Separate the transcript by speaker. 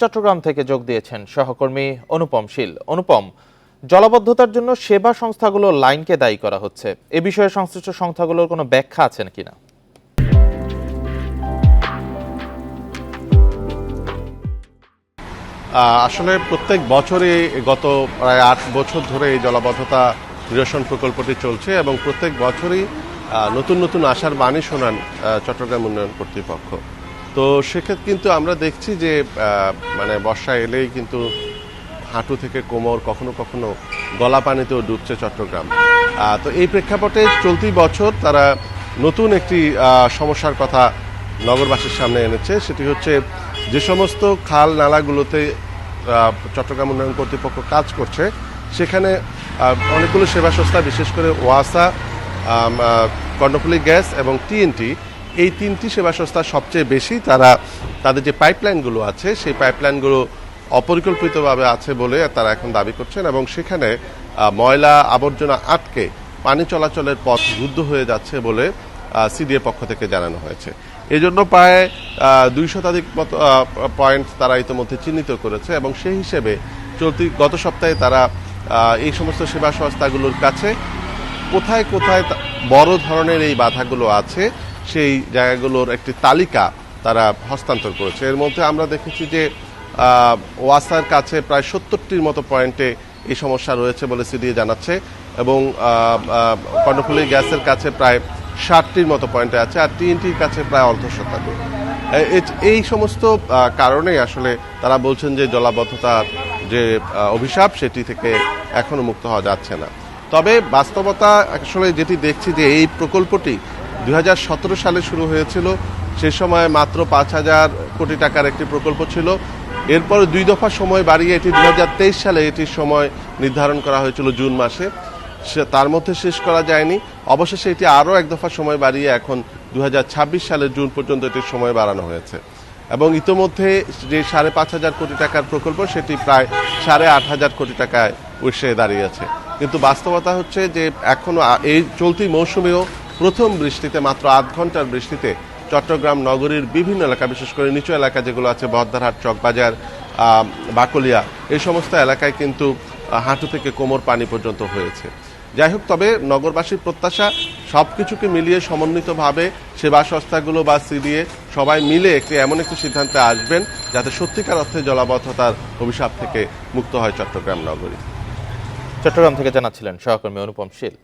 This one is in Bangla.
Speaker 1: চট্টগ্রাম থেকে যোগ দিয়েছেন সহকর্মী অনুপম শীল। অনুপম, জলাবদ্ধতার জন্য সেবা সংস্থাগুলোর লাইনকে দায়ী করা হচ্ছে, এ বিষয়ে সংশ্লিষ্ট সংস্থাগুলোর কোনো ব্যাখ্যা আছে কিনা?
Speaker 2: আসলে প্রত্যেক বছরই গত প্রায় ৮ বছর ধরে এই জলাবদ্ধতা নিরসন প্রকল্পটি চলছে এবং প্রত্যেক বছরই নতুন নতুন আশার বাণী শোনান চট্টগ্রাম উন্নয়ন কর্তৃপক্ষ। তো সেক্ষেত্রে কিন্তু আমরা দেখছি যে মানে বর্ষা এলেই কিন্তু হাঁটু থেকে কোমর, কখনো কখনো গলা পানিতেও ডুবছে চট্টগ্রাম। তো এই প্রেক্ষাপটে চলতি বছর তারা নতুন একটি সমস্যার কথা নগরবাসীর সামনে এনেছে। সেটি হচ্ছে যে সমস্ত খাল নালাগুলোতে চট্টগ্রাম উন্নয়ন কর্তৃপক্ষ কাজ করছে সেখানে অনেকগুলো সেবা সংস্থা, বিশেষ করে ওয়াসা, কর্ণফুলী গ্যাস এবং টিএনটি, এই তিনটি সেবা সংস্থা সবচেয়ে বেশি তাদের যে পাইপলাইনগুলো আছে সেই পাইপলাইনগুলো অপরিকল্পিতভাবে আছে বলে তারা এখন দাবি করছেন এবং সেখানে ময়লা আবর্জনা আটকে পানি চলাচলের পথ রুদ্ধ হয়ে যাচ্ছে বলে সিডিএ পক্ষ থেকে জানানো হয়েছে। এই জন্য প্রায় 2 শতাধিক মতো পয়েন্ট তারা ইতিমধ্যে চিহ্নিত করেছে এবং সেই হিসেবে গত সপ্তাহে তারা এই সমস্ত সেবা সংস্থাগুলোর কাছে কোথায় কোথায় বড় ধরনের এই বাধাগুলো আছে সেই জায়গাগুলোর একটি তালিকা তারা হস্তান্তর করেছে। এর মধ্যে আমরা দেখেছি যে ওয়াসার কাছে প্রায় 70টির মতো পয়েন্টে এই সমস্যা রয়েছে বলে সিডিএ জানাচ্ছে এবং কর্ণফুলী গ্যাসের কাছে প্রায় 60টির মতো পয়েন্টে আছে, আর টিএনটির কাছে প্রায় অর্ধশতাধিক। এই সমস্ত কারণেই আসলে তারা বলছেন যে জলাবদ্ধতার যে অভিশাপ সেটি থেকে এখনো মুক্ত হওয়া যাচ্ছে না। তবে বাস্তবতা আসলে যেটি দেখছি যে এই প্রকল্পটি 2017 সালে শুরু হয়েছিল, সে সময় মাত্র 5,000 কোটি টাকার একটি প্রকল্প ছিল। এরপর 2 দফা সময় বাড়িয়ে এটি 2023 সালে এটির সময় নির্ধারণ করা হয়েছিল জুন মাসে, তার মধ্যে শেষ করা যায়নি। অবশেষে এটি আরও 1 দফা সময় বাড়িয়ে এখন 2026 সালের জুন পর্যন্ত এটির সময় বাড়ানো হয়েছে এবং ইতোমধ্যে যে 5,500 কোটি টাকার প্রকল্প সেটি প্রায় 8,500 কোটি টাকায় এসে দাঁড়িয়েছে। কিন্তু বাস্তবতা হচ্ছে যে এখনো এই চলতি মৌসুমেও প্রথম বৃষ্টিতে, মাত্র 8 ঘন্টার বৃষ্টিতে চট্টগ্রাম নগরীর বিভিন্ন এলাকা, বিশেষ করে নিচু এলাকা যেগুলো আছে, বহদ্দারহাট, চকবাজার, বাকলিয়া, এই সমস্ত এলাকায় কিন্তু হাঁটু থেকে কোমর পানি পর্যন্ত হয়েছে। যাই হোক, তবে নগরবাসীর প্রত্যাশা সবকিছুকে মিলিয়ে সমন্বিতভাবে সেবা সংস্থাগুলো বা সিডিএ সবাই মিলে এমন একটি সিদ্ধান্তে আসবেন যাতে সত্যিকার অর্থে জলাবদ্ধতার অভিশাপ থেকে মুক্ত হয় চট্টগ্রাম নগরী।
Speaker 1: চট্টগ্রাম থেকে জানাচ্ছিলেন সহকর্মী অনুপম শীল।